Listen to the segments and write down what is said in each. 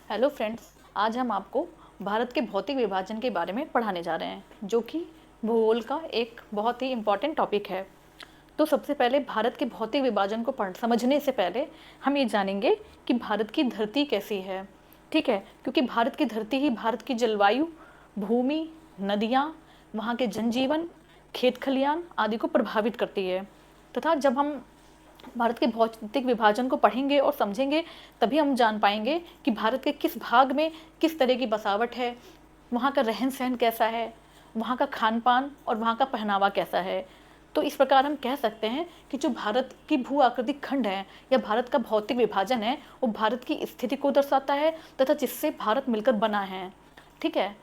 Hello friends, आज हम आपको भारत के भौतिक विभाजन के बारे में पढ़ाने जा रहे हैं, जो कि भूगोल का एक बहुत ही इम्पॉर्टेंट टॉपिक है। तो सबसे पहले भारत के भौतिक विभाजन को समझने से पहले हम ये जानेंगे कि भारत की धरती कैसी है। ठीक है, क्योंकि भारत की धरती ही भारत की जलवायु, भूमि, नदियाँ, वहाँ के जनजीवन, खेत खलियान आदि को प्रभावित करती है। तथा जब हम भारत के भौतिक विभाजन को पढ़ेंगे और समझेंगे, तभी हम जान पाएंगे कि भारत के किस भाग में किस तरह की बसावट है, वहाँ का रहन सहन कैसा है, वहाँ का खान पान और वहाँ का पहनावा कैसा है। तो इस प्रकार हम कह सकते हैं कि जो भारत की भू आकृतिक खंड है या भारत का भौतिक विभाजन है, वो भारत की स्थिति को दर्शाता है तथा जिससे भारत मिलकर बना है। ठीक है,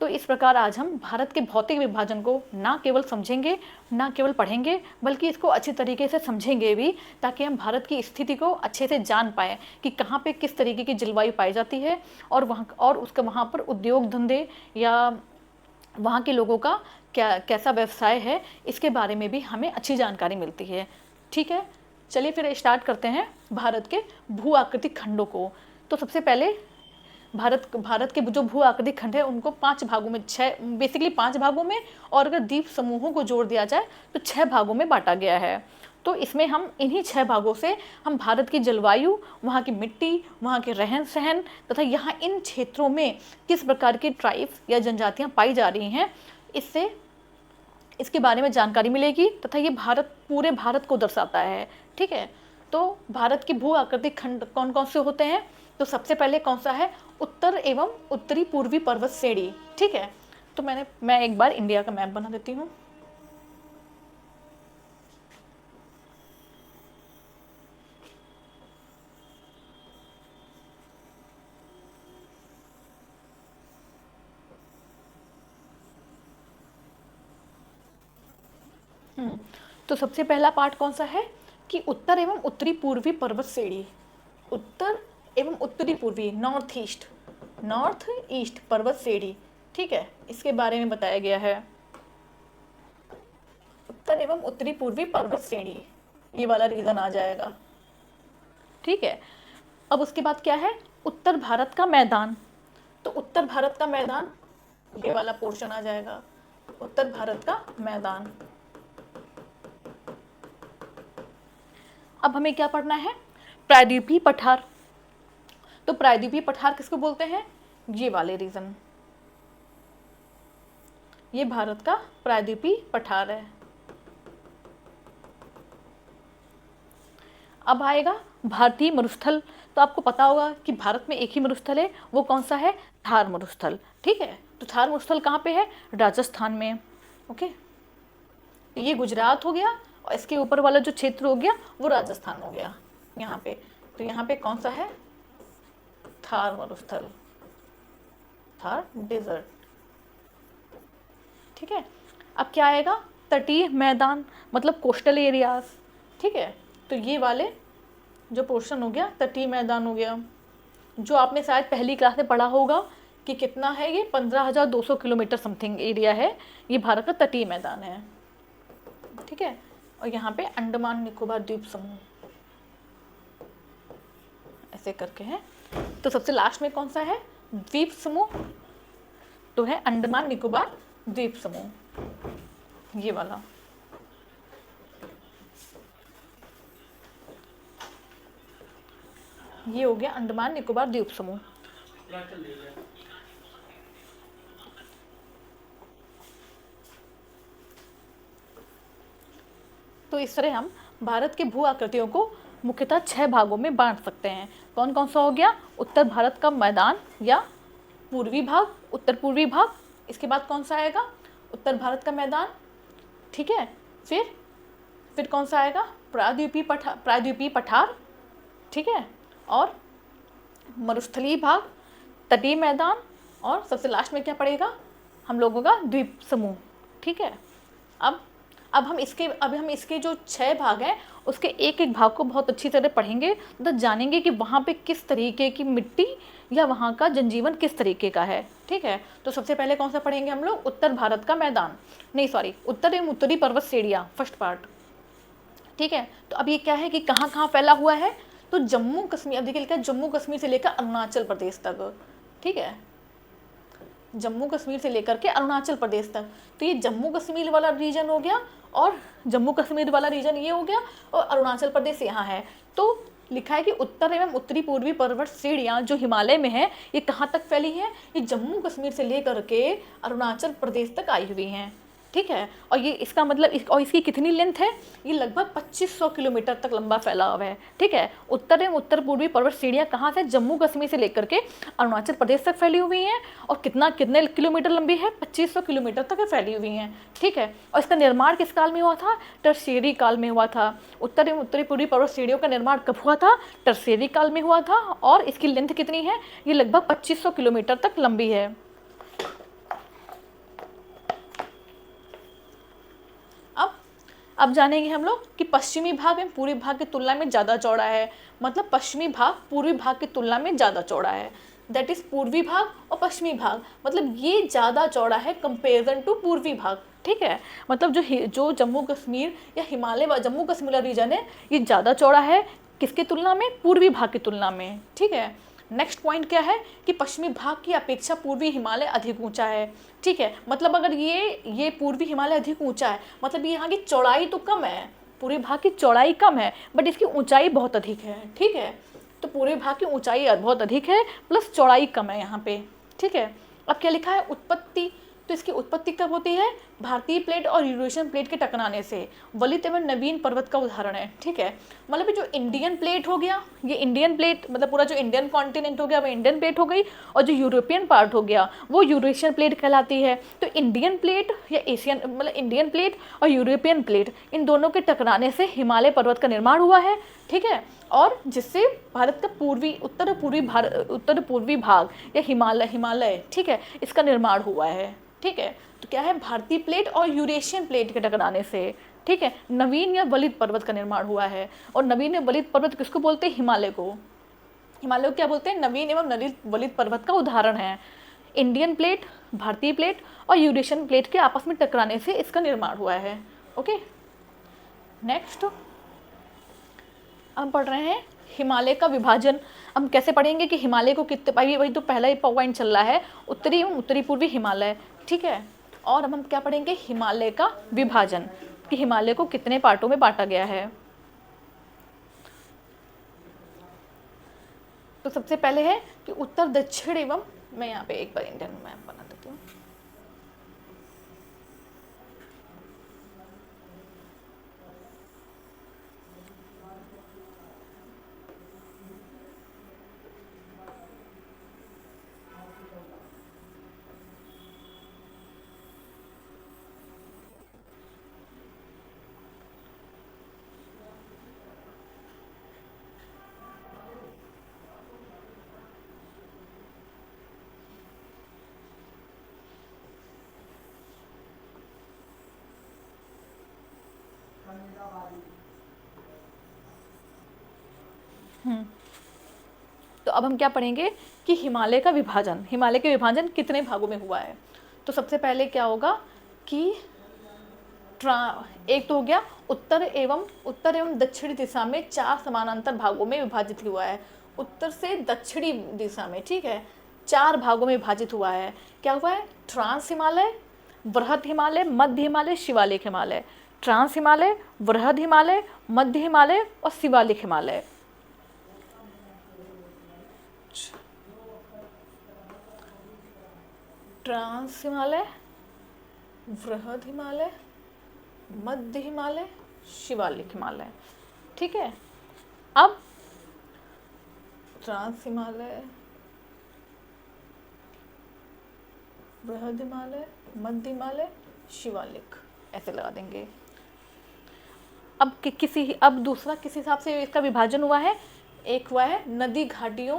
तो इस प्रकार आज हम भारत के भौतिक विभाजन को ना केवल समझेंगे, ना केवल पढ़ेंगे, बल्कि इसको अच्छी तरीके से समझेंगे भी, ताकि हम भारत की स्थिति को अच्छे से जान पाएँ कि कहाँ पे किस तरीके की जलवायु पाई जाती है और वहाँ पर उद्योग धंधे या वहाँ के लोगों का कैसा व्यवसाय है, इसके बारे में भी हमें अच्छी जानकारी मिलती है। ठीक है, चलिए फिर स्टार्ट करते हैं भारत के भू आकृतिक खंडों को। तो सबसे पहले भारत के जो भू आकृतिक खंड है उनको 5 भागों में, 5 भागों में, और अगर द्वीप समूहों को जोड़ दिया जाए तो 6 भागों में बांटा गया है। तो इसमें हम इन्हीं 6 भागों से हम भारत की जलवायु, वहाँ की मिट्टी, वहाँ के रहन सहन तथा यहाँ इन क्षेत्रों में किस प्रकार की ट्राइब्स या जनजातियाँ पाई जा रही हैं, इसके बारे में जानकारी मिलेगी तथा ये पूरे भारत को दर्शाता है। ठीक है, तो भारत की भू आकृतिक खंड कौन कौन से होते हैं? तो सबसे पहले कौन सा है? उत्तर एवं उत्तरी पूर्वी पर्वत श्रेणी। ठीक है, तो मैं एक बार इंडिया का मैप बना देती हूँ। तो सबसे पहला पार्ट कौन सा है कि उत्तर एवं उत्तरी पूर्वी पर्वत श्रेणी। उत्तर एवं उत्तरी पूर्वी, नॉर्थ ईस्ट पर्वत श्रेणी। ठीक है, इसके बारे में बताया गया है। उत्तर एवं उत्तरी पूर्वी पर्वत श्रेणी, ये वाला रीजन आ जाएगा। ठीक है, अब उसके बाद क्या है? उत्तर भारत का मैदान। तो उत्तर भारत का मैदान, ये वाला पोर्शन आ जाएगा, उत्तर भारत का मैदान। अब हमें क्या पढ़ना है? प्रायद्वीपीय पठार। तो प्रायद्वीपीय पठार किसको बोलते हैं? ये वाले रीजन, ये भारत का प्रायद्वीपीय पठार है। अब आएगा भारतीय मरुस्थल। तो आपको पता होगा कि भारत में एक ही मरुस्थल है, वो कौन सा है? थार मरुस्थल। ठीक है, तो थार मरुस्थल कहाँ पे है? राजस्थान में। ओके, ये गुजरात हो गया और इसके ऊपर वाला जो क्षेत्र हो गया वो राजस्थान हो गया यहाँ पे। तो यहाँ पे कौन सा है? थार मरुस्थल, थार डेजर्ट। ठीक है, अब क्या आएगा? तटीय मैदान, मतलब कोस्टल एरियाज। ठीक है, तो ये वाले जो पोर्शन हो गया तटीय मैदान हो गया, जो आपने शायद पहली क्लास में पढ़ा होगा कि कितना है ये, 15,200 किलोमीटर समथिंग एरिया है, ये भारत का तटीय मैदान है। ठीक है, और यहाँ पे अंडमान निकोबार द्वीप समूह ऐसे करके है। तो सबसे लास्ट में कौन सा है? द्वीप समूह, तो है अंडमान निकोबार द्वीप समूह, ये वाला। ये हो गया अंडमान निकोबार द्वीप समूह। तो इस तरह हम भारत के भू आकृतियों को मुख्यतः 6 भागों में बांट सकते हैं। कौन कौन सा हो गया? उत्तर भारत का मैदान या पूर्वी भाग, उत्तर पूर्वी भाग। इसके बाद कौन सा आएगा? उत्तर भारत का मैदान। ठीक है, फिर कौन सा आएगा? प्रायद्वीपीय पठार। ठीक है, और मरुस्थलीय भाग, तटीय मैदान, और सबसे लास्ट में क्या पड़ेगा हम लोगों का? द्वीप समूह। ठीक है, अब हम इसके जो 6 भाग हैं उसके एक एक भाग को बहुत अच्छी तरह पढ़ेंगे, तो जानेंगे कि वहाँ पे किस तरीके की मिट्टी या वहाँ का जनजीवन किस तरीके का है। ठीक है, तो सबसे पहले कौन सा पढ़ेंगे हम लोग? उत्तर भारत का मैदान, नहीं सॉरी, उत्तर एवं उत्तरी पर्वत श्रेणियाँ, फर्स्ट पार्ट। ठीक है, तो अब ये क्या है कि कहाँ कहाँ फैला हुआ है? तो जम्मू कश्मीर, अब देखिए लिखा है जम्मू कश्मीर से लेकर अरुणाचल प्रदेश तक, ठीक है, जम्मू कश्मीर से लेकर के अरुणाचल प्रदेश तक। तो ये जम्मू कश्मीर वाला रीजन हो गया, और जम्मू कश्मीर वाला रीजन ये हो गया, और अरुणाचल प्रदेश यहाँ है। तो लिखा है कि उत्तर एवं उत्तरी पूर्वी पर्वत श्रेणियाँ जो हिमालय में है, ये कहाँ तक फैली है, ये जम्मू कश्मीर से लेकर के अरुणाचल प्रदेश तक आई हुई हैं, ठीक है। और ये इसका मतलब और इसकी कितनी लेंथ है, ये लगभग 2500 किलोमीटर तक लंबा फैलाव है, ठीक है। उत्तर एवं उत्तर पूर्वी पर्वत श्रेणियाँ कहाँ से, जम्मू कश्मीर से लेकर के अरुणाचल प्रदेश तक फैली हुई हैं, और कितने किलोमीटर लंबी है, 2500 किलोमीटर तक फैली हुई हैं, ठीक है। और इसका निर्माण किस काल में हुआ था, टर्शियरी काल में हुआ था। उत्तर एवं उत्तरी पूर्वी पर्वत श्रेणियों का निर्माण कब हुआ था, टर्शियरी काल में हुआ था, और इसकी लेंथ कितनी है, ये लगभग 2500 किलोमीटर तक लंबी है। अब जानेंगे हम लोग कि पश्चिमी भाग एवं पूर्वी भाग की तुलना में ज़्यादा चौड़ा है, मतलब पश्चिमी भाग पूर्वी भाग की तुलना में ज़्यादा चौड़ा है, दैट इज़ पूर्वी भाग और पश्चिमी भाग, मतलब ये ज़्यादा चौड़ा है कंपेरिजन टू पूर्वी भाग, ठीक है। मतलब जो जम्मू कश्मीर या हिमालय व जम्मू कश्मीर का रीजन है, ये ज़्यादा चौड़ा है किसकी तुलना में, पूर्वी भाग की तुलना में, ठीक है। नेक्स्ट पॉइंट क्या है कि पश्चिमी भाग की अपेक्षा पूर्वी हिमालय अधिक ऊंचा है, ठीक है। मतलब अगर ये पूर्वी हिमालय अधिक ऊंचा है, मतलब ये यहाँ की चौड़ाई तो कम है, पूर्वी भाग की चौड़ाई कम है, बट इसकी ऊंचाई बहुत अधिक है, ठीक है। तो पूर्वी भाग की ऊंचाई बहुत अधिक है प्लस चौड़ाई कम है यहाँ पे, ठीक है। अब क्या लिखा है, उत्पत्ति, तो इसकी उत्पत्ति कब होती है, भारतीय प्लेट और यूरेशियन प्लेट के टकराने से, वलित एवं नवीन पर्वत का उदाहरण है, ठीक है। मतलब जो इंडियन प्लेट हो गया, ये इंडियन प्लेट मतलब पूरा जो इंडियन कॉन्टिनेंट हो गया वो इंडियन प्लेट हो गई, और जो यूरोपियन पार्ट हो गया वो यूरेशियन प्लेट कहलाती है। तो इंडियन प्लेट या एशियन मतलब इंडियन प्लेट और यूरोपियन प्लेट, इन दोनों के टकराने से हिमालय पर्वत का निर्माण हुआ है, ठीक है। और जिससे भारत का उत्तर पूर्वी भाग या हिमालय, ठीक है, इसका निर्माण हुआ है, ठीक है। तो क्या है, भारतीय प्लेट और यूरेशियन प्लेट के टकराने से, ठीक है, नवीन या वलित पर्वत का निर्माण हुआ है। और नवीन या वलित पर्वत किसको बोलते हैं, हिमालय को। हिमालय को क्या बोलते हैं, नवीन एवं वलित पर्वत का उदाहरण है। इंडियन प्लेट, भारतीय प्लेट और यूरेशियन प्लेट के आपस में टकराने से इसका निर्माण हुआ है, ओके। नेक्स्ट हम पढ़ रहे हैं हिमालय का विभाजन। हम कैसे पढ़ेंगे कि हिमालय को कितने, वही तो पहला ही पॉइंट चल रहा है, उत्तरी एवं उत्तरी पूर्वी हिमालय, ठीक है। और अब हम क्या पढ़ेंगे, हिमालय का विभाजन, कि हिमालय को कितने पार्टों में बांटा गया है। तो सबसे पहले है कि उत्तर दक्षिण एवं, मैं यहाँ पे एक बार इंडियन मैप बना देती हूँ। तो अब हम क्या पढ़ेंगे कि हिमालय का विभाजन, हिमालय के विभाजन कितने भागों में हुआ है। तो सबसे पहले क्या होगा कि एक तो हो गया उत्तर एवं दक्षिणी दिशा में 4 समानांतर भागों में विभाजित हुआ है। उत्तर से दक्षिणी दिशा में, ठीक है, 4 भागों में विभाजित हुआ है। क्या हुआ है, ट्रांस हिमालय, वृहद हिमालय, मध्य हिमालय, शिवालिक हिमालय। ट्रांस हिमालय, वृहद हिमालय, मध्य हिमालय और शिवालिक हिमालय। ट्रांस हिमालय, वृहद हिमालय, मध्य हिमालय, शिवालिक हिमालय, ठीक है। अब ट्रांस हिमालय, वृहद हिमालय, मध्य हिमालय, शिवालिक, ऐसे लगा देंगे। अब दूसरा किस हिसाब से इसका विभाजन हुआ है, एक हुआ है नदी घाटियों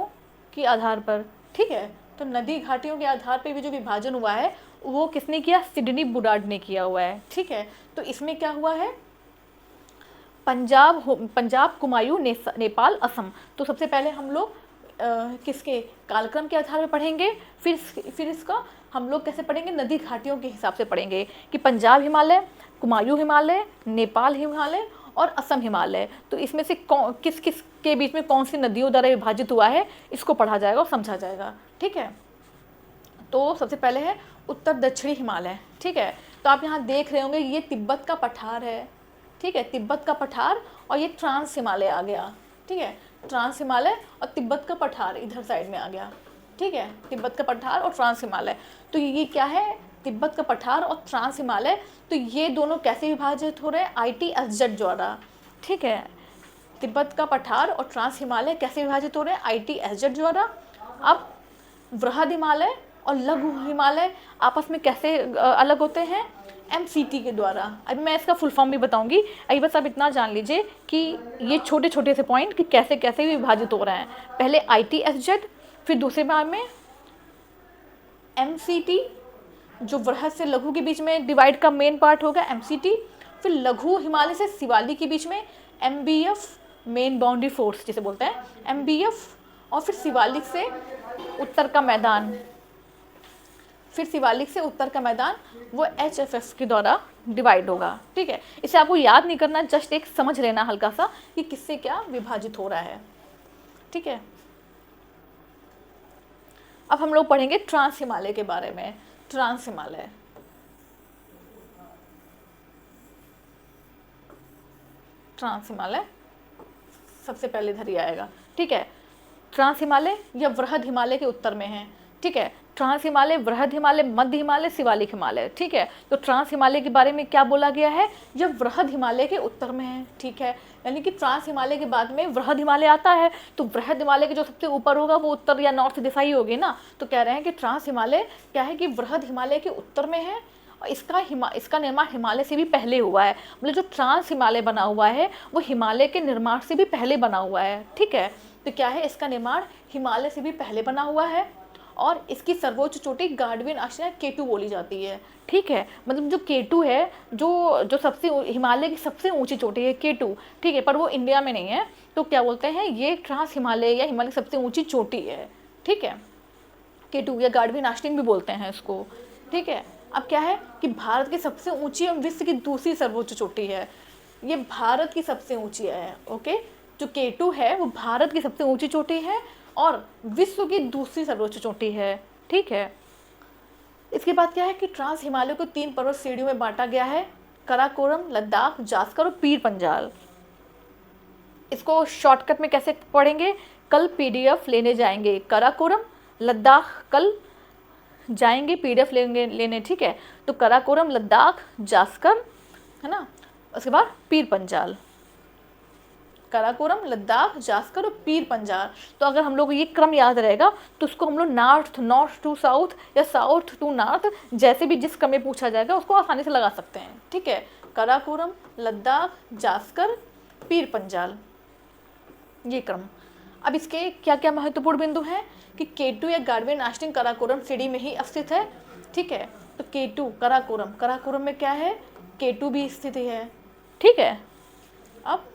के आधार पर, ठीक है। तो नदी घाटियों के आधार पर भी जो विभाजन हुआ है वो किसने किया, सिडनी बुडार्ड ने किया हुआ है, ठीक है। तो इसमें क्या हुआ है, पंजाब, कुमायूं, नेपाल, असम। तो सबसे पहले हम लोग किसके कालक्रम के आधार पर पढ़ेंगे, फिर इसका हम लोग कैसे पढ़ेंगे, नदी घाटियों के हिसाब से पढ़ेंगे कि पंजाब हिमालय, कुमायूं हिमालय, नेपाल हिमालय और असम हिमालय। तो इसमें से किस किस के बीच में कौन सी नदियों द्वारा विभाजित हुआ है, इसको पढ़ा जाएगा और समझा जाएगा। ठीक है, तो सबसे पहले है उत्तर दक्षिणी हिमालय। ठीक है, तो आप यहाँ देख रहे होंगे ये तिब्बत का पठार है। ठीक है, तिब्बत का पठार और ये ट्रांस हिमालय आ गया। ठीक है, ट्रांस हिमालय और तिब्बत का पठार इधर साइड में आ गया। ठीक है, तिब्बत का पठार और ट्रांस हिमालय। तो ये क्या है, तिब्बत का पठार और ट्रांस हिमालय। तो ये दोनों कैसे विभाजित हो रहे हैं, ITSZ द्वारा। ठीक है, तिब्बत का पठार और ट्रांस हिमालय कैसे विभाजित हो रहे हैं, ITSZ द्वारा। अब वृहद हिमालय और लघु हिमालय आपस में कैसे अलग होते हैं, MCT के द्वारा। अभी मैं इसका फुल फॉर्म भी बताऊंगी, अभी बस आप इतना जान लीजिए कि ये छोटे छोटे से पॉइंट कि कैसे कैसे विभाजित हो रहे हैं। पहले ITSZ, फिर दूसरे बार में MCT, जो वृहद से लघु के बीच में डिवाइड का मेन पार्ट होगा MCT, फिर लघु हिमालय से शिवालिक के बीच में MBF, मेन बाउंड्री फोर्स जिसे बोलते हैं MBF, और फिर शिवालिक से उत्तर का मैदान, फिर शिवालिक से उत्तर का मैदान वो HFF के द्वारा डिवाइड होगा। ठीक है, इसे आपको याद नहीं करना, जस्ट एक समझ लेना हल्का सा कि किससे क्या विभाजित हो रहा है। ठीक है, अब हम लोग पढ़ेंगे ट्रांस हिमालय के बारे में। ट्रांस हिमालय, ट्रांस हिमालय सबसे पहले इधर ही आएगा। ठीक है, ट्रांस हिमालय या वृहद हिमालय के उत्तर में है। ठीक है, ट्रांस हिमालय, वृहद हिमालय, मध्य हिमालय, शिवालिक हिमालय। ठीक है, तो ट्रांस हिमालय के बारे में क्या बोला गया है, जब वृहद हिमालय के उत्तर में है। ठीक है, यानी कि ट्रांस हिमालय के बाद में वृहद हिमालय आता है, तो वृहद हिमालय के जो सबसे ऊपर होगा वो उत्तर या नॉर्थ दिशा ही होगी ना। तो कह रहे हैं कि ट्रांस हिमालय क्या है कि वृहद हिमालय के उत्तर में है, और इसका निर्माण हिमालय से भी पहले हुआ है। मतलब जो ट्रांस हिमालय बना हुआ है वो हिमालय के निर्माण से भी पहले बना हुआ है। ठीक है, तो क्या है, इसका निर्माण हिमालय से भी पहले बना हुआ है, और इसकी सर्वोच्च चोटी गार्डविन आश्रय K2 बोली जाती है। ठीक है, मतलब जो K2 है, जो सबसे हिमालय की सबसे ऊंची चोटी है K2। ठीक है, पर वो इंडिया में नहीं है, तो क्या बोलते हैं, ये ट्रांस हिमालय या हिमालय की सबसे ऊंची चोटी है। ठीक है, K2 या गार्डविन आश्रय भी बोलते हैं इसको। ठीक है, अब क्या है कि भारत की सबसे ऊंची और विश्व की दूसरी सर्वोच्च चोटी है। ये भारत की सबसे ऊंची है। ओके, जो K2 है वो भारत की सबसे ऊंची चोटी है और विश्व की दूसरी सर्वोच्च चोटी है। ठीक है, इसके बाद क्या है कि ट्रांस हिमालय को 3 पर्वत श्रेणियों में बांटा गया है, कराकोरम, लद्दाख, जास्कर और पीर पंजाल। इसको शॉर्टकट में कैसे पढ़ेंगे, कल PDF लेने जाएंगे कराकोरम, लद्दाख कल जाएंगे PDF लेने। ठीक है, तो कराकोरम, लद्दाख, जास्कर, है ना, उसके बाद पीर पंजाल। कराकोरम, लद्दाख, जास्कर और पीर पंजाल। तो अगर हम लोग ये क्रम याद रहेगा तो उसको हम लोग नॉर्थ टू साउथ या साउथ टू नॉर्थ, जैसे भी जिस क्रम में पूछा जाएगा उसको आसानी से लगा सकते हैं। ठीक है, कराकोरम, लद्दाख, जास्कर, पीर पंजाल, ये क्रम। अब इसके क्या क्या महत्वपूर्ण बिंदु हैं कि K2 या गार्डविन आश्रय कराकोरम श्रेणी में ही स्थित है। ठीक है, तो K2 कराकोरम में क्या है, K2 भी स्थित है। ठीक है, अब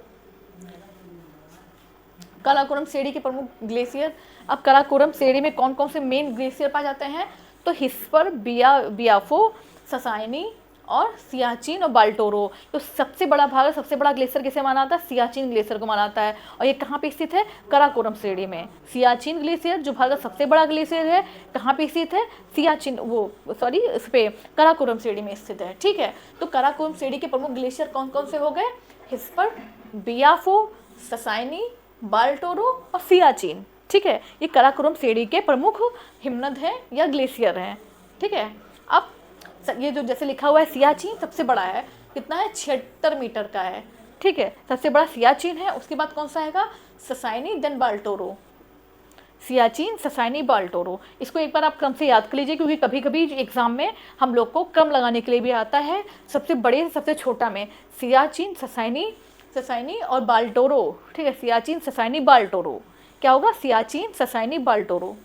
कराकोरम श्रेणी के प्रमुख ग्लेशियर। अब कराकोरम श्रेणी में कौन कौन से मेन ग्लेशियर पाए जाते हैं, तो हिस्पर, बियाफो, ससाइनी और सियाचिन और बाल्टोरो। तो सबसे बड़ा भाग, सबसे बड़ा ग्लेशियर किसे माना जाता है, सियाचिन ग्लेशियर को माना जाता है। और ये कहाँ पे स्थित है, कराकोरम श्रेणी में। सियाचिन ग्लेशियर जो भारत का सबसे बड़ा ग्लेशियर है, कहाँ पे स्थित है, इस पे कराकोरम श्रेणी में स्थित है। ठीक है, तो कराकोरम श्रेणी के प्रमुख ग्लेशियर कौन कौन से हो गए, हिस्पर, बियाफो, ससाइनी, बाल्टोरो और सियाचिन। ठीक है, ये कराकोरम श्रेणी के प्रमुख हिमनद हैं या ग्लेशियर हैं। ठीक है, अब ये जो जैसे लिखा हुआ है सियाचिन सबसे बड़ा है, कितना है, 76 मीटर का है। ठीक है, सबसे बड़ा सियाचिन है, उसके बाद कौन सा आएगा, ससाइनी, देन बाल्टोरो। सियाचिन, ससाइनी, बाल्टोरो, इसको एक बार आप क्रम से याद कर लीजिए, क्योंकि कभी कभी एग्जाम में हम लोग को क्रम लगाने के लिए भी आता है, सबसे बड़े से सबसे छोटा में सियाचिन, ससाइनी और बाल्टोरो। ठीक है, सियाचिन, ससाइनी, बाल्टोरो, क्या होगा, सियाचिन, ससाइनी, बाल्टोरो।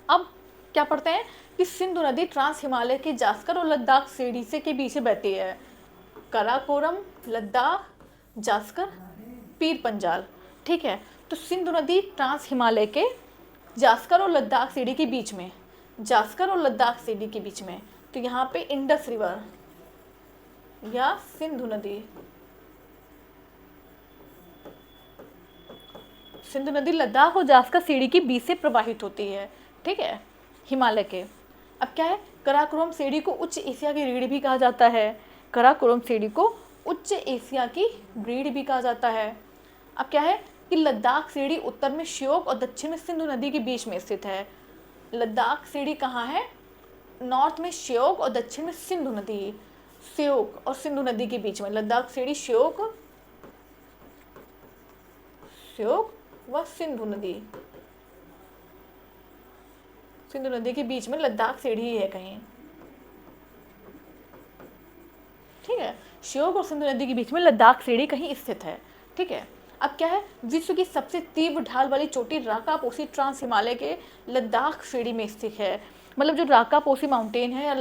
अब क्या पढ़ते हैं कि सिंधु नदी ट्रांस हिमालय के जास्कर और लद्दाख श्रेणी से के बीच बहती है। कराकोरम, लद्दाख, जास्कर, पीर पंजाल। ठीक है, तो सिंधु नदी ट्रांस हिमालय के जास्कर और लद्दाख श्रेणी के बीच में, जास्कर और लद्दाख श्रेणी के बीच में, तो यहाँ पे इंडस रिवर या सिंधु नदी, सिंधु नदी लद्दाख और जास्कर सीढ़ी के बीच से प्रवाहित होती है, ठीक है, हिमालय के। अब क्या है, कराकोरम सीढ़ी को उच्च एशिया की रीढ़ भी कहा जाता है। कराकोरम सीढ़ी को उच्च एशिया की रीढ़ भी कहा जाता है। अब क्या है कि लद्दाख सीढ़ी उत्तर में श्योक और दक्षिण में सिंधु नदी के बीच में स्थित है। लद्दाख सीढ़ी कहाँ है? नॉर्थ में श्योक और दक्षिण में सिंधु नदी, श्योक और सिंधु नदी के बीच में लद्दाख सीढ़ी, श्योक व सिंधु नदी, सिंधु नदी के बीच में लद्दाख सीढ़ी है कहीं, ठीक है, श्योक और सिंधु नदी के बीच में लद्दाख सीढ़ी कहीं स्थित है, ठीक है। अब क्या है, विश्व की सबसे तीव्र ढाल वाली चोटी राकापोसी ट्रांस हिमालय के लद्दाख श्रेणी में स्थित है। मतलब जो राकापोसी माउंटेन है या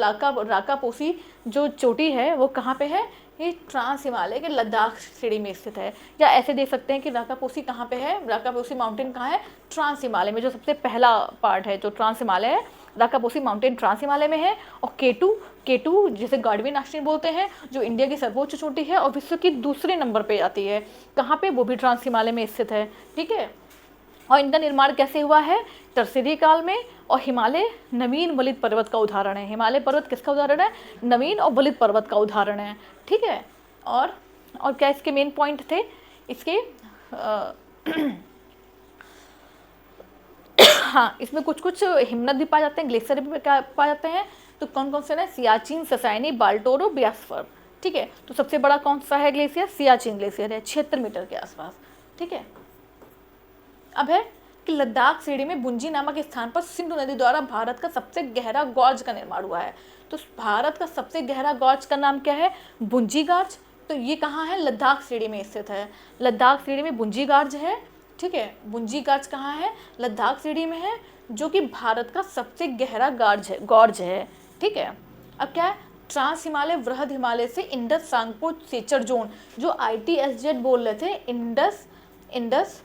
राकापोसी जो चोटी है वो कहाँ पे है? ये ट्रांस हिमालय के लद्दाख श्रेणी में स्थित है। या ऐसे देख सकते हैं कि राकापोसी कहाँ पे है, राकापोसी माउंटेन कहाँ है? ट्रांस हिमालय में, जो सबसे पहला पार्ट है जो ट्रांस हिमालय है, राकापोसी माउंटेन ट्रांस हिमालय में है। और केटू जिसे गार्डविन आश्रम बोलते हैं, जो इंडिया की सर्वोच्च चोटी है और विश्व की दूसरे नंबर पे आती है, कहाँ पे? वो भी ट्रांस हिमालय में स्थित है, ठीक है। और इनका निर्माण कैसे हुआ है? टर्सियरी काल में। और हिमालय नवीन वलित पर्वत का उदाहरण है। हिमालय पर्वत किसका उदाहरण है? नवीन और वलित पर्वत का उदाहरण है, ठीक है। और क्या इसके मेन पॉइंट थे इसके? हाँ, इसमें कुछ हिमनद भी पाए जाते हैं, ग्लेशियर भी पाए जाते हैं। तो कौन कौन से ना? सियाचिन, ससाइनी, बाल्टोरो, बियासफर, ठीक है। तो सबसे बड़ा कौन सा है ग्लेशियर? सियाचिन ग्लेशियर है, 76 मीटर के आसपास, ठीक है। अब है कि लद्दाख श्रेणी में बुंजी नामक स्थान पर सिंधु नदी द्वारा भारत का सबसे गहरा गॉर्ज का निर्माण हुआ है। तो भारत का सबसे गहरा गॉर्ज का नाम क्या है? बुंजी गार्ज। तो ये कहाँ है? लद्दाख श्रेणी में स्थित है। लद्दाख श्रेणी में बुंजी गार्ज है, ठीक है। बुंजी गार्ज कहाँ है? लद्दाख श्रेणी में है, जो कि भारत का सबसे गहरा गॉर्ज है, ठीक है। अब क्या है? ट्रांस हिमालय वृहद हिमालय से इंडस सांगपो सेचर जोन, जो ITSZ बोल रहे थे, Indus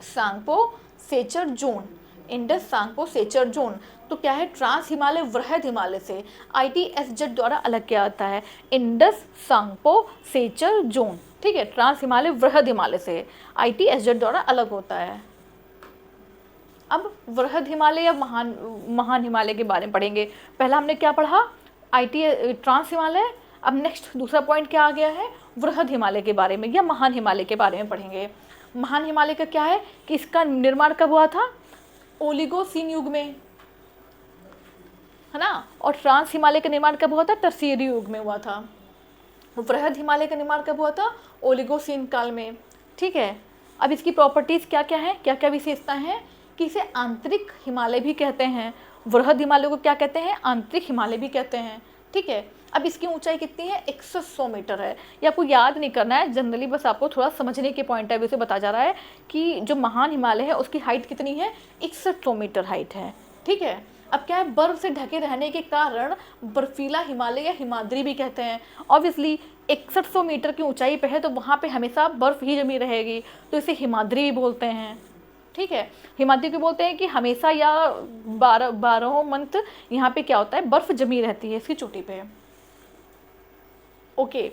Tsangpo suture zone, Indus Tsangpo suture zone. तो क्या है? ट्रांस हिमालय वृहद हिमालय से ITSZ द्वारा अलग किया जाता है, इंडस सांगपो सेचर जोन, ठीक है। ट्रांस हिमालय वृहद हिमालय से ITSZ द्वारा अलग होता है। अब वृहद हिमालय या महान हिमालय के बारे में पढ़ेंगे। पहला हमने क्या पढ़ा? ट्रांस हिमालय। अब नेक्स्ट दूसरा पॉइंट क्या आ गया है? वृहद हिमालय के बारे में या महान हिमालय के बारे में पढ़ेंगे। महान हिमालय का क्या है कि इसका निर्माण कब हुआ था? ओलिगोसीन युग में, है ना। और ट्रांस हिमालय का निर्माण कब हुआ था? टर्शियरी युग में हुआ था। वृहद हिमालय का निर्माण कब हुआ था? ओलिगोसीन काल में, ठीक है। अब इसकी प्रॉपर्टीज़ क्या क्या है, क्या क्या विशेषता हैं? कि इसे आंतरिक हिमालय भी कहते हैं। वृहद हिमालय को क्या कहते हैं? आंतरिक हिमालय भी कहते हैं, ठीक है। अब इसकी ऊंचाई कितनी है? 100 मीटर है। ये आपको याद नहीं करना है, जनरली बस आपको थोड़ा समझने के पॉइंट है, वैसे बता जा रहा है कि जो महान हिमालय है उसकी हाइट कितनी है? 6100 मीटर हाइट है, ठीक है। अब क्या है? बर्फ से ढके रहने के कारण बर्फीला हिमालय या हिमाद्री भी कहते हैं। ऑब्वियसली 6100 मीटर की ऊंचाई पे है तो वहाँ पे हमेशा बर्फ ही जमी रहेगी, तो इसे हिमाद्री भी बोलते हैं, ठीक है। हिमाद्री को बोलते हैं कि हमेशा या 12 मंथ यहाँ पे क्या होता है? बर्फ जमी रहती है इसकी चोटी पे, ओके।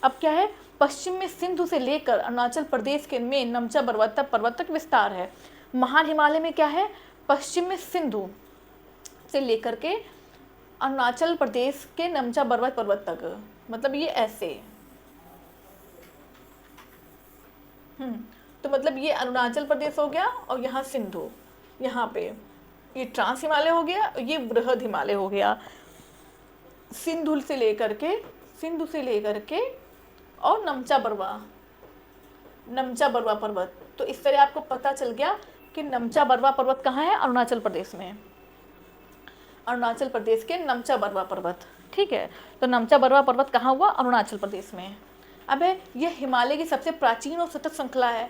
अब क्या है? पश्चिम में सिंधु से लेकर अरुणाचल प्रदेश के में नमचा पर्वत तक विस्तार है। महान हिमालय में क्या है? पश्चिम में सिंधु से लेकर के अरुणाचल प्रदेश के नमचा पर्वत तक, मतलब ये ऐसे, तो मतलब ये अरुणाचल प्रदेश हो गया और यहाँ सिंधु, यहाँ पे ये ट्रांस हिमालय हो गया और ये वृहद हिमालय हो गया। सिंधु से लेकर के और नमचा बरवा पर्वत। तो इस तरह आपको पता चल गया कि नमचा बरवा पर्वत कहाँ है? अरुणाचल प्रदेश में, अरुणाचल प्रदेश के नमचा बरवा पर्वत, ठीक है। तो नमचा बरवा पर्वत कहाँ हुआ? अरुणाचल प्रदेश में। अब है यह हिमालय की सबसे प्राचीन और सतत श्रृंखला है,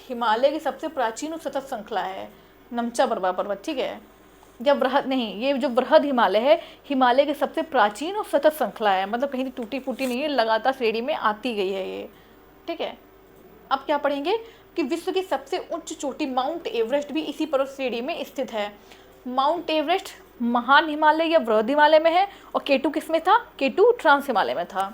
हिमालय की सबसे प्राचीन और सतत श्रृंखला है नमचा बरवा पर्वत, ठीक है। या वृहद नहीं, ये जो वृहद हिमालय है, हिमालय की सबसे प्राचीन और सतत श्रृंखला है, मतलब कहीं टूटी फूटी नहीं है, लगातार श्रेणी में आती गई है ये, ठीक है। अब क्या पढ़ेंगे कि विश्व की सबसे उच्च चोटी माउंट एवरेस्ट भी इसी पर्वत श्रेणी में स्थित है। माउंट एवरेस्ट महान हिमालय या वृहद हिमालय में है और केटू किस में था? केटू ट्रांस हिमालय में था।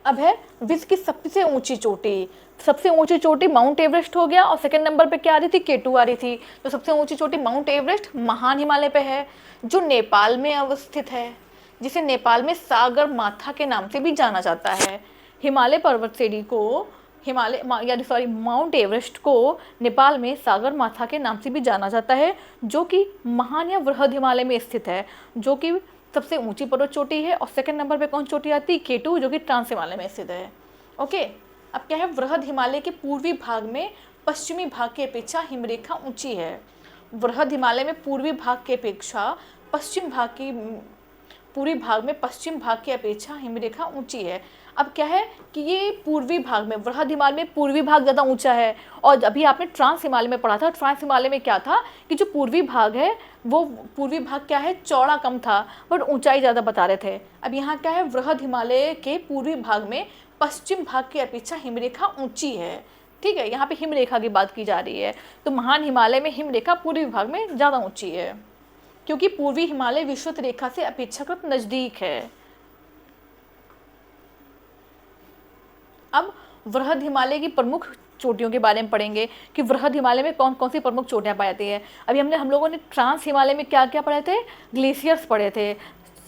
अब है विश्व की सबसे ऊंची चोटी सबसे ऊंची चोटी माउंट एवरेस्ट हो गया, और सेकंड नंबर पे क्या आ रही थी, K2 आ रही थी। तो सबसे ऊंची चोटी माउंट एवरेस्ट महान हिमालय पे है, जो नेपाल में अवस्थित है, जिसे नेपाल में सागर माथा के नाम से भी जाना जाता है। हिमालय पर्वत श्रेणी को माउंट एवरेस्ट को नेपाल में सागर माथा के नाम से भी जाना जाता है, जो कि महान या वृहद हिमालय में स्थित है, जो कि सबसे ऊंची पर्वत चोटी है। और सेकंड नंबर पे कौन चोटी आती है, K2, जो कि ट्रांस हिमालय में स्थित है। ओके, अब क्या है, वृहद हिमालय के पूर्वी भाग में पश्चिमी भाग की अपेक्षा हिमरेखा ऊंची है। वृहद हिमालय में पूर्वी भाग की अपेक्षा पूर्वी भाग में पश्चिम भाग की अपेक्षा हिमरेखा ऊंची है। अब क्या है कि ये पूर्वी भाग में, वृहद हिमालय में पूर्वी भाग ज़्यादा ऊंचा है। और अभी आपने ट्रांस हिमालय में पढ़ा था, ट्रांस हिमालय में क्या था कि जो पूर्वी भाग है वो पूर्वी भाग क्या है, चौड़ा कम था बट ऊंचाई ज़्यादा बता रहे थे। अब यहाँ क्या है, वृहद हिमालय के पूर्वी भाग में पश्चिम भाग की अपेक्षा हिमरेखा ऊंची है। ठीक है, यहाँ पे हिमरेखा की बात की जा रही है। तो महान हिमालय में हिमरेखा पूर्वी भाग में ज़्यादा ऊंची है, क्योंकि पूर्वी हिमालय विषुवत रेखा से अपेक्षाकृत नज़दीक है। अब वृहद हिमालय की प्रमुख चोटियों के बारे में पढ़ेंगे कि वृहद हिमालय में कौन कौन सी प्रमुख चोटियाँ पाई जाती है। अभी हम लोगों ने ट्रांस हिमालय में क्या क्या पढ़े थे, ग्लेशियर्स पढ़े थे,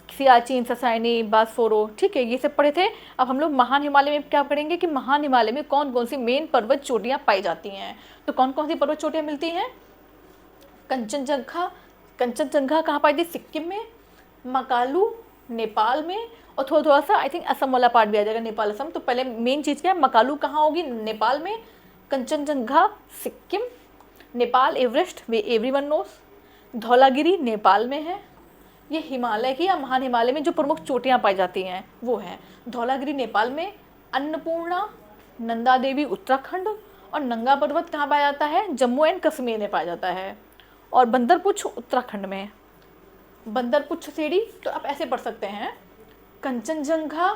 सियाचिन, ससाइनी, बासफोरो, ठीक है, ये सब पढ़े थे। अब हम लोग महान हिमालय में क्या पढ़ेंगे कि महान हिमालय में कौन कौन सी मेन पर्वत चोटियाँ पाई जाती हैं। तो कौन कौन सी पर्वत चोटियाँ मिलती हैं, कंचनजंगा कहाँ पाई थी, सिक्किम में, मकालू नेपाल में, और थोड़ा सा आई थिंक असम वाला पार्ट भी आ जाएगा, नेपाल असम। तो पहले मेन चीज़ क्या है, मकालू कहाँ होगी, नेपाल में, कंचनजंगा सिक्किम, नेपाल एवरेस्ट वे एवरीवन नोस, धौलागिरी नेपाल में है। ये हिमालय की या महान हिमालय में जो प्रमुख चोटियाँ पाई जाती हैं वो हैं धौलागिरी नेपाल में, अन्नपूर्णा, नंदा देवी उत्तराखंड, और नंगा पर्वत कहाँ पाया जाता है, जम्मू एंड कश्मीर में पाया जाता है, और बंदरपुछ उत्तराखंड में। बंदरपुछ श्रेणी तो आप ऐसे पढ़ सकते हैं, कंचनजंगा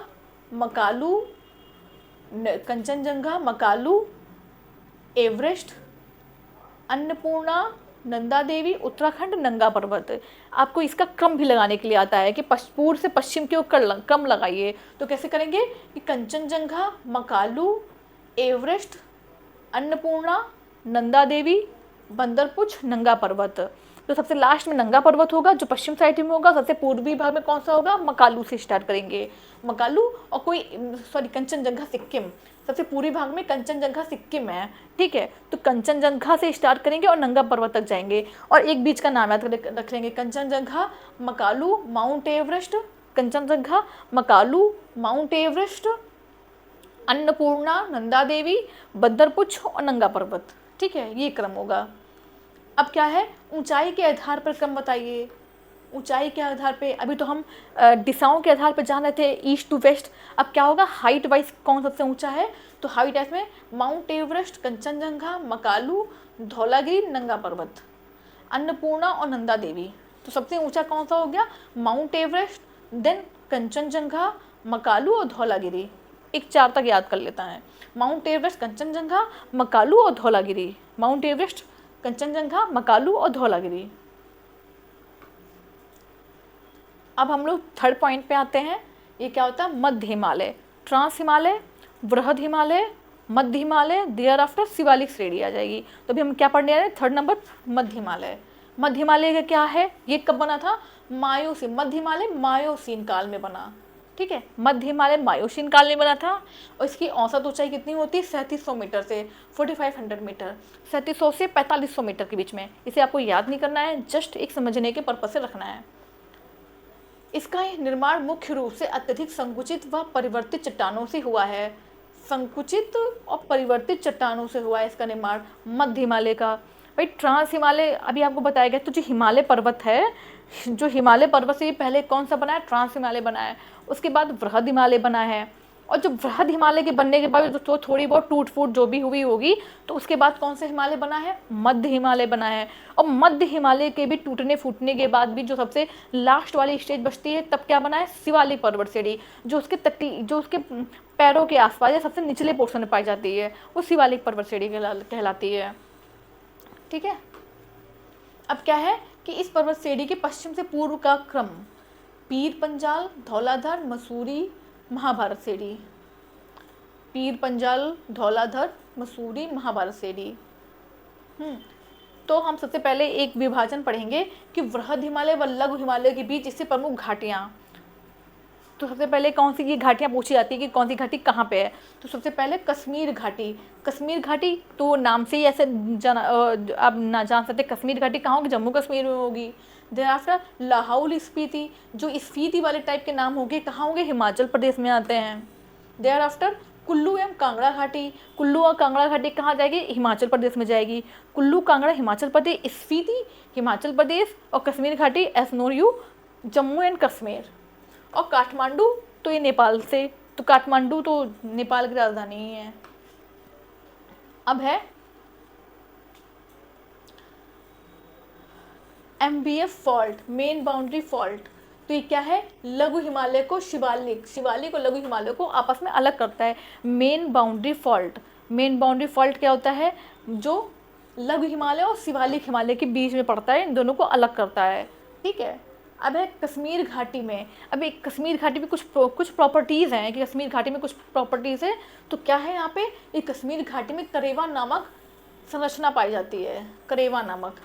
मकालू एवरेस्ट, अन्नपूर्णा, नंदा देवी उत्तराखंड, नंगा पर्वत। आपको इसका क्रम भी लगाने के लिए आता है कि पूर्व से पश्चिम की ओर क्रम लगाइए। तो कैसे करेंगे कि कंचनजंगा, मकालू, एवरेस्ट, अन्नपूर्णा, नंदा देवी, बंदरपुछ, नंगा पर्वत। तो सबसे लास्ट में नंगा पर्वत होगा जो पश्चिम साइड में होगा। सबसे पूर्वी भाग में कौन सा होगा, मकालू से स्टार्ट करेंगे, मकालू, और कंचनजंगा सिक्किम। सबसे पूर्वी भाग में कंचनजंगा सिक्किम है, ठीक है। तो कंचनजंगा से स्टार्ट करेंगे और नंगा पर्वत तक जाएंगे, और एक बीच का नाम याद रख लेंगे, Kanchenjunga Makalu Mount Everest, Kanchenjunga Makalu Mount Everest, Annapurna, Nanda Devi, Bandarpunch और नंगा पर्वत, ठीक है, ये क्रम होगा। अब क्या है, ऊंचाई के आधार पर क्रम बताइए। ऊंचाई के आधार पे अभी तो हम दिशाओं के आधार पर जान रहे थे, ईस्ट टू वेस्ट। अब क्या होगा, हाइट वाइज कौन सबसे ऊंचा है, तो हाइट वाइज में माउंट एवरेस्ट, कंचनजंगा, मकालू, धौलागिरी, नंगा पर्वत, अन्नपूर्णा और नंदा देवी। तो सबसे ऊंचा कौन सा हो गया, Mount Everest, then Kanchenjunga, Makalu और धौलागिरी। एक 4 तक याद कर लेता है, माउंट एवरेस्ट, कंचनजंगा, मकालू और धौलागिरी, माउंट एवरेस्ट, कंचनजंगा, मकालू और धौलागिरी। अब हम लोग थर्ड पॉइंट पे आते हैं, ये क्या होता है, मध्य हिमालय, ट्रांस हिमालय, वृहद हिमालय, मध्य हिमालय, देयर आफ्टर शिवालिक श्रेणी आ जाएगी। तो अभी हम क्या पढ़ने आ रहे हैं, थर्ड नंबर मध्य हिमालय। मध्य हिमालय का क्या है, ये कब बना था, मायोसीन, मध्य हिमालय मायोसीन काल में बना, ठीक है, मध्य हिमालय मायोसीन काल में बना था। और इसकी औसत ऊंचाई कितनी होती है, 3700 मीटर से 4500 मीटर, 3700 से 4500 मीटर के बीच में। इसे आपको याद नहीं करना है, जस्ट एक समझने के पर्पज से रखना है। इसका निर्माण मुख्य रूप से अत्यधिक संकुचित व परिवर्तित चट्टानों से हुआ है। संकुचित और परिवर्तित चट्टानों से हुआ है इसका निर्माण मध्य हिमालय का। भाई ट्रांस हिमालय अभी आपको बताया गया, तो जो हिमालय पर्वत है, जो हिमालय पर्वत से पहले कौन सा बना है, ट्रांस हिमालय बना है, उसके बाद वृहद हिमालय बना है। और जो वृहद हिमालय के बनने के बाद तो थोड़ी बहुत टूट फूट जो भी हुई होगी, तो उसके बाद कौन सा हिमालय बना है, मध्य हिमालय बना है। और मध्य हिमालय के भी टूटने फूटने के बाद भी जो सबसे लास्ट वाली स्टेज बचती है, तब क्या बना है, शिवालिक पर्वत श्रेणी, जो उसके पैरों के आसपास या सबसे निचले पोर्शन में पाई जाती है, वो शिवालिक पर्वत श्रेणी कहलाती है, ठीक है। अब क्या है कि इस पर्वत श्रेणी के पश्चिम से पूर्व का क्रम पीर पंजाल, धौलाधर, मसूरी, महाभारत श्रेणी। पीर पंजाल, धौलाधर, मसूरी, महाभारत श्रेणी। तो हम सबसे पहले एक विभाजन पढ़ेंगे कि वृहद हिमालय व लघु हिमालय के बीच इससे प्रमुख घाटियाँ। तो सबसे पहले कौन सी ये घाटियाँ पूछी जाती है कि कौन सी घाटी कहाँ पे है। तो सबसे पहले कश्मीर घाटी। कश्मीर घाटी तो नाम से ही ऐसे आप ना जान सकते कश्मीर घाटी कहाँ होगी, जम्मू कश्मीर में होगी। देन आफ्टर लाहौल स्पीति, जो स्पीति वाले टाइप के नाम होंगे कहाँ होंगे, हिमाचल प्रदेश में आते हैं। देयर आफ्टर कुल्लू एवं कांगड़ा घाटी। कुल्लू और कांगड़ा घाटी कहाँ जाएगी, हिमाचल प्रदेश में जाएगी। कुल्लू कांगड़ा हिमाचल प्रदेश, स्पीति हिमाचल प्रदेश, और कश्मीर घाटी as know you Jammu and Kashmir. और काठमांडू तो ये नेपाल से, तो काठमांडू तो नेपाल की राजधानी ही है। अब है MBF fault, main boundary fault. तो ये क्या है, लघु हिमालय को शिवालिक, शिवालिक और लघु हिमालय को आपस में अलग करता है। Main boundary fault, main boundary fault क्या होता है, जो लघु हिमालय और शिवालिक हिमालय के बीच में पड़ता है, इन दोनों को अलग करता है। ठीक है। अब है कश्मीर घाटी में, अब एक कश्मीर घाटी में कुछ प्रॉपर्टीज़ हैं कि कश्मीर घाटी में कुछ प्रॉपर्टीज़ है। तो क्या है यहाँ पे, एक कश्मीर घाटी में करेवा नामक संरचना पाई जाती है, करेवा नामक।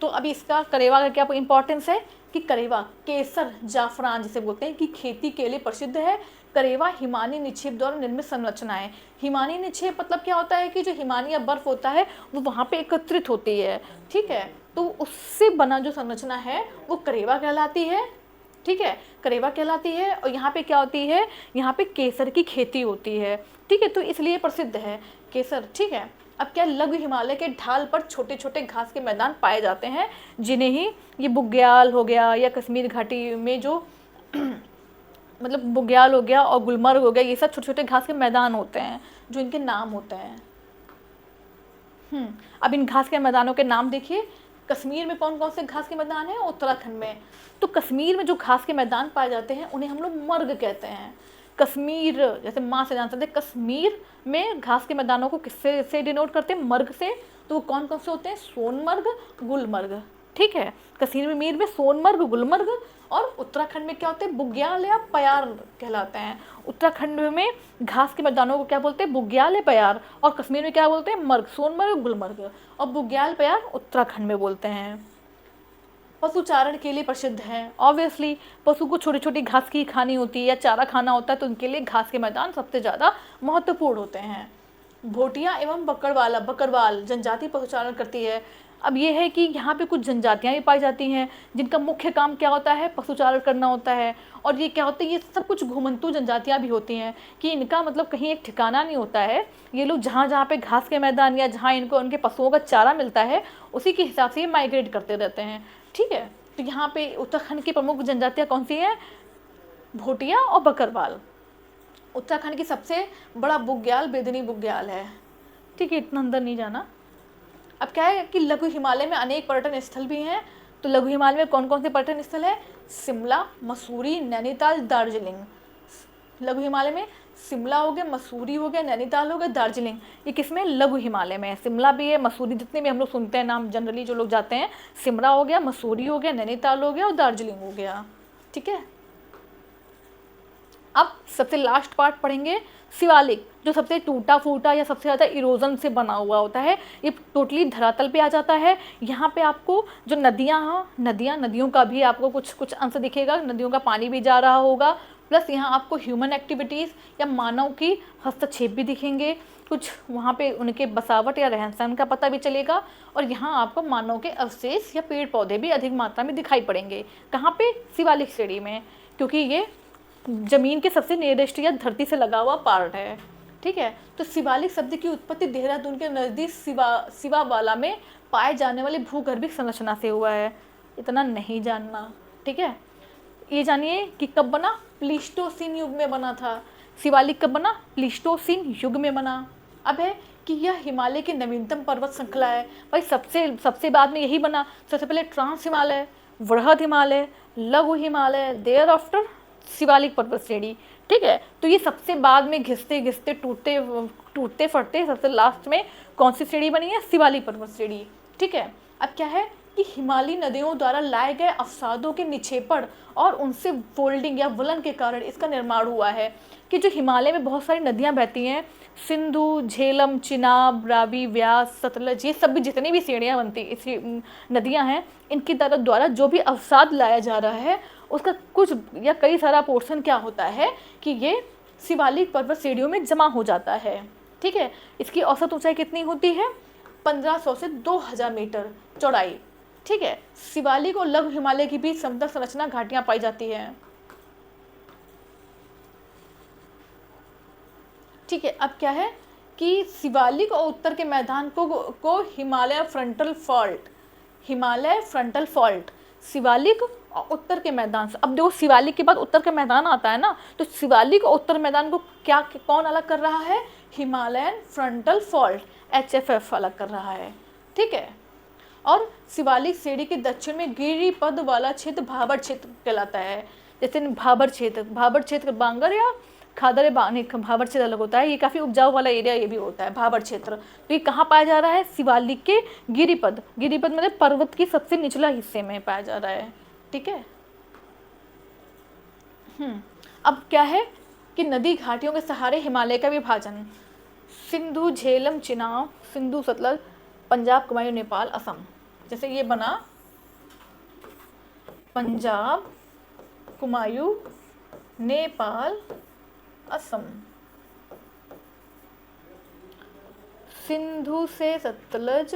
तो अभी इसका करेवा का क्या इंपॉर्टेंस है कि करेवा केसर जाफरान जिसे बोलते हैं कि खेती के लिए प्रसिद्ध है। करेवा हिमानी निक्षेप द्वारा निर्मित संरचना है। हिमानी निक्षेप मतलब क्या होता है कि जो हिमानी या बर्फ होता है वो वहाँ पे एकत्रित होती है। ठीक है, तो उससे बना जो संरचना है वो करेवा कहलाती है। ठीक है, करेवा कहलाती है। और यहाँ पे क्या होती है, यहाँ पे केसर की खेती होती है। ठीक है, तो इसलिए प्रसिद्ध है केसर। ठीक है। अब क्या, लघु हिमालय के ढाल पर छोटे छोटे घास के मैदान पाए जाते हैं, जिन्हें ही ये बुग्याल हो गया या कश्मीर घाटी में जो मतलब बुग्याल हो गया और गुलमर्ग हो गया, ये सब छोटे छोटे घास के मैदान होते हैं जो इनके नाम होते हैं। अब इन घास के मैदानों के नाम देखिए। कश्मीर में कौन कौन से घास के मैदान हैं, उत्तराखंड में। तो कश्मीर में जो घास के मैदान पाए जाते हैं उन्हें हम लोग मर्ग कहते हैं। कश्मीर जैसे माँ से जान सकते हैं, कश्मीर में घास के मैदानों को किससे से डिनोट करते हैं, मर्ग से। तो वो कौन कौन से होते हैं, सोनमर्ग, गुलमर्ग। ठीक है, कश्मीर में सोनमर्ग, गुलमर्ग। और उत्तराखंड में क्या होते हैं, बुग्याल या पयार कहलाते हैं। उत्तराखंड में घास के मैदानों को क्या बोलते हैं, बुग्याल या पयार। और कश्मीर में क्या बोलते हैं, मर्ग, सोनमर्ग, गुलमर्ग। और बुग्याल पयार उत्तराखंड में बोलते हैं। पशु चारण के लिए प्रसिद्ध हैं। ऑब्वियसली पशु को छोटी छोटी घास की खानी होती है या चारा खाना होता है, तो उनके लिए घास के मैदान सबसे ज़्यादा महत्वपूर्ण होते हैं। भोटिया एवं बकरवाल जनजाति पशुचारण करती है। अब ये है कि यहाँ पे कुछ जनजातियाँ भी पाई जाती हैं जिनका मुख्य काम क्या होता है, पशुचारण करना होता है। और ये क्या होता है, ये सब कुछ घुमंतु जनजातियाँ भी होती हैं कि इनका मतलब कहीं एक ठिकाना नहीं होता है। ये लोग जहाँ जहाँ पे घास के मैदान या जहाँ इनको उनके पशुओं का चारा मिलता है उसी के हिसाब से ये माइग्रेट करते रहते हैं। ठीक है, तो यहाँ पे उत्तराखंड की प्रमुख जनजातियाँ कौन सी हैं, भोटिया और बकरवाल। उत्तराखंड की सबसे बड़ा बुग्याल बेदनी बुग्याल है। ठीक है, इतना अंदर नहीं जाना। अब क्या है कि लघु हिमालय में अनेक पर्यटन स्थल भी हैं। तो लघु हिमालय में कौन कौन से पर्यटन स्थल है, शिमला, मसूरी, नैनीताल, दार्जिलिंग। लघु हिमालय में शिमला हो गया, मसूरी हो गया, नैनीताल हो गया, दार्जिलिंग। ये किसमें, लघु हिमालय में है। शिमला भी है, मसूरी, जितने भी हम लोग सुनते हैं नाम जनरली जो लोग जाते हैं, शिमला हो गया, मसूरी हो गया, नैनीताल हो गया और दार्जिलिंग हो गया। ठीक है। अब सबसे लास्ट पार्ट पढ़ेंगे शिवालिक, जो सबसे टूटा फूटा या सबसे ज़्यादा इरोजन से बना हुआ होता है। ये टोटली धरातल पे आ जाता है। यहाँ पे आपको जो नदियाँ हैं, नदियों का भी आपको कुछ कुछ अंश दिखेगा, नदियों का पानी भी जा रहा होगा। प्लस यहाँ आपको ह्यूमन एक्टिविटीज़ या मानव की हस्तक्षेप भी दिखेंगे। कुछ वहाँ पे उनके बसावट या रहन सहन का पता भी चलेगा। और यहाँ आपको मानव के अवशेष या पेड़ पौधे भी अधिक मात्रा में दिखाई पड़ेंगे। कहाँ पे, शिवालिक श्रेणी में, क्योंकि ये जमीन के सबसे नियरेस्ट या धरती से लगा हुआ पार्ट है। ठीक है, तो शिवालिक शब्द की उत्पत्ति देहरादून के नज़दीक शिवावाला में पाए जाने वाले भूगर्भिक संरचना से हुआ है। इतना नहीं जानना। ठीक है, ये जानिए कि कब बना, प्लीस्टोसीन युग में बना था। शिवालिक कब बना, प्लीस्टोसीन युग में बना। अब है कि यह हिमालय की नवीनतम पर्वत श्रृंखला है। भाई सबसे बाद में यही बना। सबसे पहले ट्रांस हिमालय, वृहद हिमालय, लघु हिमालय, देयर आफ्टर शिवालिक पर्वत श्रेणी। ठीक है, तो ये सबसे बाद में घिसते घिसते टूटते फटते सबसे लास्ट में कौन सी श्रेणी बनी है, शिवालिक पर्वत श्रेणी। ठीक है, अब क्या है कि हिमालयी नदियों द्वारा लाए गए अवसादों के निक्षेपण और उनसे फोल्डिंग या वलन के कारण इसका निर्माण हुआ है। कि जो हिमालय में बहुत सारी नदियाँ बहती हैं, सिंधु, झेलम, चिनाब, रावी, व्यास, सतलज, ये सब भी जितनी भी श्रेणियाँ बनती इस नदियाँ हैं, इनकी द्वारा जो भी अवसाद लाया जा रहा है उसका कुछ या कई सारा पोर्शन क्या होता है कि ये शिवालिक पर्वत श्रेणियों में जमा हो जाता है। ठीक है, इसकी औसत ऊंचाई कितनी होती है? 1500 से 2000 मीटर चौड़ाई। ठीक है, शिवालिक और लघु हिमालय के बीच समतल संरचना घाटियां पाई जाती हैं। ठीक है, अब क्या है कि शिवालिक और उत्तर के मैदान को हिमालय फ्रंटल फॉल्ट, शिवालिक और उत्तर के मैदान से। अब देखो शिवालिक के बाद उत्तर का मैदान आता है ना, तो शिवालिक और उत्तर मैदान को कौन अलग कर रहा है? हिमालयन फ्रंटल फॉल्ट, HFF अलग कर रहा है। ठीक है, और शिवालिक श्रेणी के दक्षिण में गिरिपद वाला क्षेत्र भाबर क्षेत्र कहलाता है। जैसे भाबर क्षेत्र बांगर या खादर भाबर क्षेत्र अलग होता है, ये काफ़ी उपजाऊ वाला एरिया ये भी होता है भाबर क्षेत्र। तो ये कहाँ पाया जा रहा है? शिवालिक के गिरिपद मतलब पर्वत की सबसे निचला हिस्से में पाया जा रहा है। ठीक है, अब क्या है कि नदी घाटियों के सहारे हिमालय का विभाजन, सिंधु, झेलम, चिनाब, सिंधु, सतलज, पंजाब, कुमायूं, नेपाल, असम। जैसे ये बना पंजाब, कुमायूं, नेपाल, असम। सिंधु से सतलज,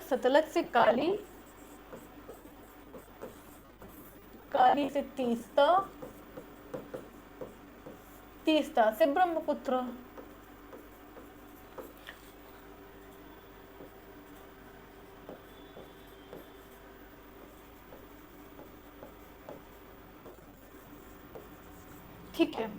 सतलज से काली, काली से तीस्ता से ब्रह्मपुत्र। ठीक है,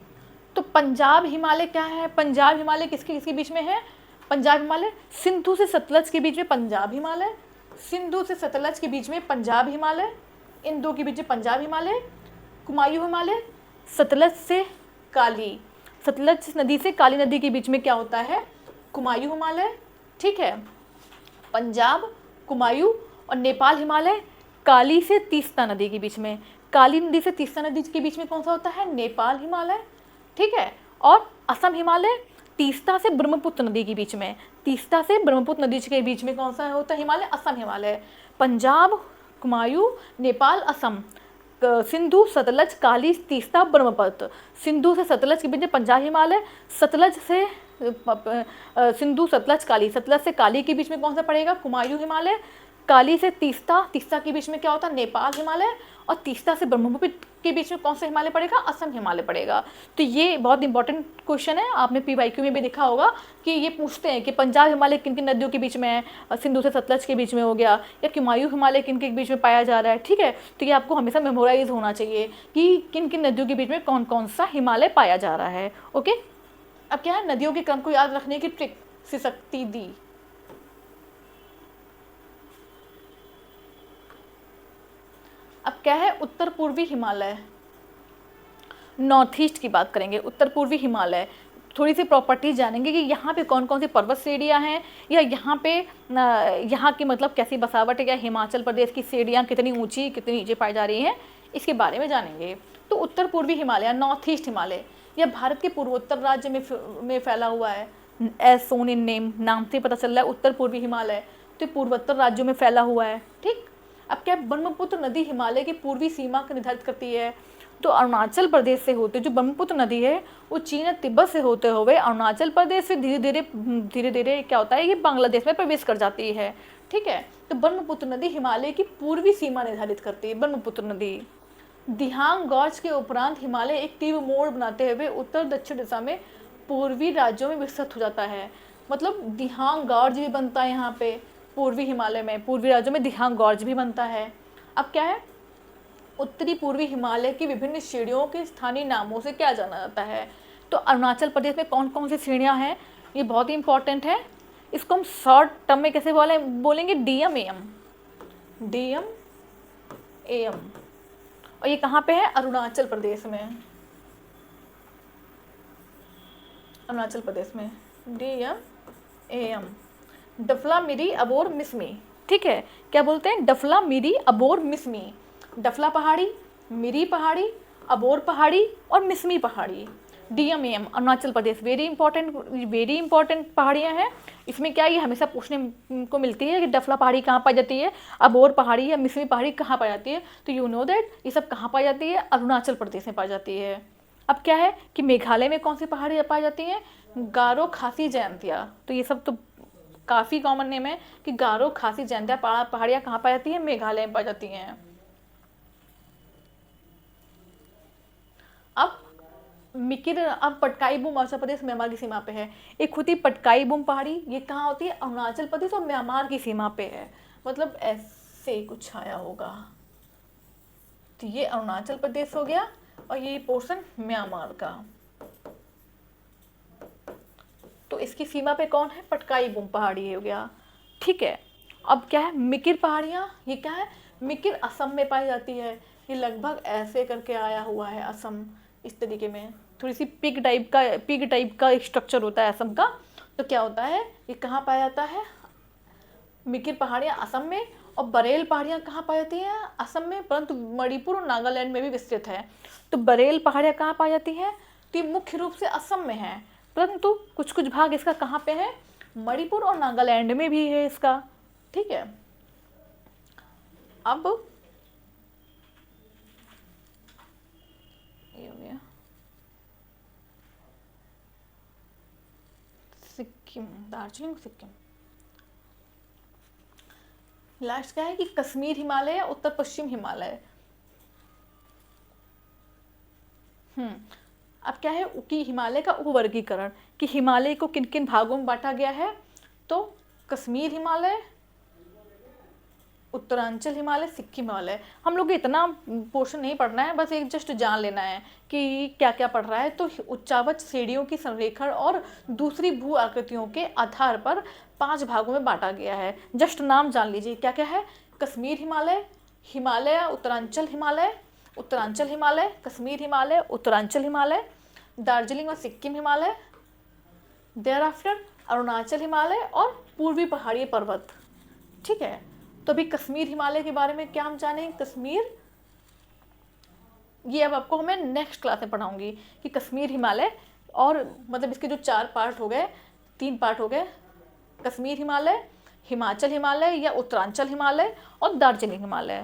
तो पंजाब हिमालय क्या है? पंजाब हिमालय किसके बीच में है? पंजाब हिमालय सिंधु से सतलज के बीच में पंजाब हिमालय, सिंधु से सतलज के बीच में पंजाब हिमालय, इन दो के बीच में पंजाब हिमालय, कुमायूं हिमालय, सतलज नदी से काली नदी के बीच में क्या होता है? कुमायूं हिमालय। ठीक है, पंजाब, कुमायूं और नेपाल हिमालय काली से तीस्ता नदी के बीच में, काली नदी से तीस्ता नदी के बीच में कौन सा होता है? नेपाल हिमालय। ठीक है, और असम हिमालय तीस्ता से ब्रह्मपुत्र नदी के बीच में, तीस्ता से ब्रह्मपुत्र नदी के बीच में कौन सा होता है? हिमालय, असम हिमालय। पंजाब, कुमायूं, नेपाल, असम, सिंधु, सतलज, काली, तीस्ता, ब्रह्मपुत्र। सिंधु से सतलज के बीच में पंजाब हिमालय, सतलज से सिंधु, सतलज, काली, सतलज से काली के बीच में कौन सा पड़ेगा? कुमायूं हिमालय। काली से तीस्ता के बीच में क्या होता है? नेपाल हिमालय। और तीस्ता से ब्रह्मपुत्र के बीच में कौन सा हिमालय पड़ेगा? असम हिमालय पड़ेगा। तो ये बहुत इंपॉर्टेंट क्वेश्चन है, आपने PYQ में भी देखा होगा कि ये पूछते हैं कि पंजाब हिमालय किन किन नदियों के बीच में है, सिंधु से सतलज के बीच में हो गया, या कुमायूं हिमालय किन के बीच में पाया जा रहा है। ठीक है, तो ये आपको हमेशा मेमोराइज होना चाहिए कि किन किन नदियों के बीच में कौन कौन सा हिमालय पाया जा रहा है। ओके, अब क्या है, नदियों के क्रम को याद रखने की ट्रिक से शक्ति दी। अब क्या है, उत्तर पूर्वी हिमालय, नॉर्थ ईस्ट की बात करेंगे। उत्तर पूर्वी हिमालय, थोड़ी सी प्रॉपर्टीज जानेंगे कि यहाँ पे कौन कौन सी पर्वत श्रेणियाँ हैं, या यहाँ की मतलब कैसी बसावट है, या हिमाचल प्रदेश की श्रेणियाँ कितनी ऊंची कितनी नीचे पाई जा रही हैं, इसके बारे में जानेंगे। तो उत्तर पूर्वी हिमालय, नॉर्थ ईस्ट हिमालय, यह भारत के पूर्वोत्तर राज्य में फैला हुआ है। एज सोन इन नेम, नाम से पता चल रहा है उत्तर पूर्वी हिमालय, तो पूर्वोत्तर राज्यों में फैला हुआ है। ठीक, अब क्या, ब्रह्मपुत्र नदी हिमालय की पूर्वी सीमा को निर्धारित करती है। तो अरुणाचल प्रदेश से होते जो ब्रह्मपुत्र नदी है वो चीन और तिब्बत से होते हुए अरुणाचल प्रदेश से धीरे धीरे क्या होता है, ये बांग्लादेश में प्रवेश कर जाती है। ठीक है, तो ब्रह्मपुत्र नदी हिमालय की पूर्वी सीमा निर्धारित करती है। ब्रह्मपुत्र नदी दिहांग गॉर्ज के उपरांत हिमालय एक तीव्र मोड़ बनाते हुए उत्तर दक्षिण दिशा में पूर्वी राज्यों में विकसित हो जाता है। मतलब दिहांग गॉर्ज भी बनता है यहाँ पे पूर्वी हिमालय में, पूर्वी राज्यों में दिहांग गॉर्ज भी बनता है। अब क्या है, उत्तरी पूर्वी हिमालय की विभिन्न श्रेणियों के स्थानीय नामों से क्या जाना जाता है। तो अरुणाचल प्रदेश में कौन कौन सी श्रेणियाँ हैं, ये बहुत ही इंपॉर्टेंट है। इसको हम शॉर्ट टर्म में कैसे बोलेंगे, DMAM, और ये कहाँ पे है, अरुणाचल प्रदेश में। अरुणाचल प्रदेश में, DMAM, डफला मिरी अबोर मिसमी। ठीक है, क्या बोलते हैं? डफला मिरी अबोर मिसमी। डफला पहाड़ी, मिरी पहाड़ी, अबोर पहाड़ी और मिसमी पहाड़ी। DMAM Arunachal Pradesh, very important पहाड़ियाँ हैं। इसमें क्या, ये हमेशा पूछने को मिलती है कि डफला पहाड़ी कहाँ पाई जाती है, अबोर पहाड़ी या मिसमी पहाड़ी कहाँ पाई जाती है। तो यू नो दैट ये सब कहाँ पाई जाती है? अरुणाचल प्रदेश में पाई जाती है। अब क्या है कि मेघालय में कौन सी पहाड़ी पाई जाती हैं? गारो, खासी, जयंतिया। तो ये सब तो काफ़ी कॉमन नेम है कि गारो, खासी, जयंतिया पहाड़ियाँ कहाँ पाई जाती हैं? मेघालय में पाई जाती हैं। अब मिकिर, अब पटकाई बूम अरुणाचल प्रदेश म्यांमार की सीमा पे है। एक होती है पटकाई बूम पहाड़ी, ये कहाँ होती है? अरुणाचल प्रदेश और म्यांमार की सीमा पे है। मतलब ऐसे कुछ आया होगा। तो ये अरुणाचल प्रदेश हो गया और ये पोर्शन म्यांमार का। तो इसकी सीमा पे कौन है? पटकाई बूम पहाड़ी हो गया। ठीक है, अब क्या है? मिकिर पहाड़ियाँ, ये क्या है? मिकिर असम में पाई जाती है। ये लगभग ऐसे करके आया हुआ है असम, इस तरीके में थोड़ी सी पिग टाइप का स्ट्रक्चर होता है असम का। तो क्या होता है, ये कहाँ पाया जाता है? मिकिर पहाड़ियाँ असम में, और बरेल पहाड़ियाँ कहाँ पाई जाती हैं? असम में, परंतु मणिपुर और नागालैंड में भी विस्तृत है। तो बरेल पहाड़ियाँ कहाँ पाई जाती हैं? तो ये मुख्य रूप से असम में है, परंतु कुछ कुछ भाग इसका कहाँ पे है? मणिपुर और नागालैंड में भी है इसका। ठीक है, अब ये हो गया सिक्किम, दार्जिलिंग, सिक्किम। लास्ट क्या है कि कश्मीर हिमालय या उत्तर पश्चिम हिमालय। अब क्या है कि हिमालय का उपवर्गीकरण, कि हिमालय को किन किन भागों में बांटा गया है। तो कश्मीर हिमालय, उत्तरांचल हिमालय, सिक्किम हिमालय। हम लोग को इतना पोर्शन नहीं पढ़ना है, बस एक जस्ट जान लेना है कि क्या क्या पढ़ रहा है। तो उच्चावच श्रेणियों की संरेखण और दूसरी भू आकृतियों के आधार पर 5 भागों में बांटा गया है। जस्ट नाम जान लीजिए क्या क्या है? कश्मीर हिमालय, हिमालय उत्तरांचल हिमालय, उत्तरांचल हिमालय, कश्मीर हिमालय, उत्तरांचल हिमालय, दार्जिलिंग और सिक्किम हिमालय, देयर आफ्टर अरुणाचल हिमालय और पूर्वी पहाड़ी पर्वत। ठीक है, तो अभी कश्मीर हिमालय के बारे में क्या हम जानेंगे? कश्मीर, ये अब आपको मैं नेक्स्ट क्लास में पढ़ाऊंगी कि कश्मीर हिमालय, और मतलब इसके जो 4 पार्ट हो गए, 3 पार्ट हो गए, कश्मीर हिमालय, हिमाचल हिमालय या उत्तरांचल हिमालय और दार्जिलिंग हिमालय।